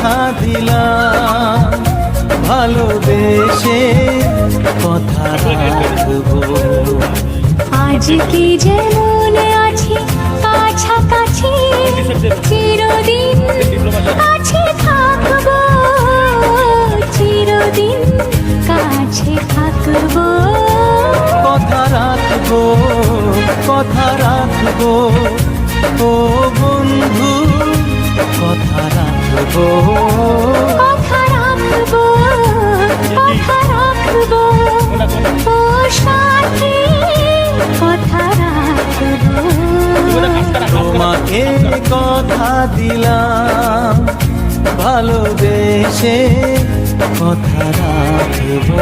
কথা দিলাম, ভালোবেসে কথা রাখবো। আজকে যেমন আছি কাছাকাছি, চিরদিন কাছে থাকবো, চিরদিন কাছে থাকবো। কথা রাখবো, কথা রাখবো, ও বন্ধু কথা রাখবো। কথা রাখবো, কথা রাখবো, ও সাথী কথা রাখবো। তোমাকে কথা দিলাম, ভালোবেসে কথা রাখবো।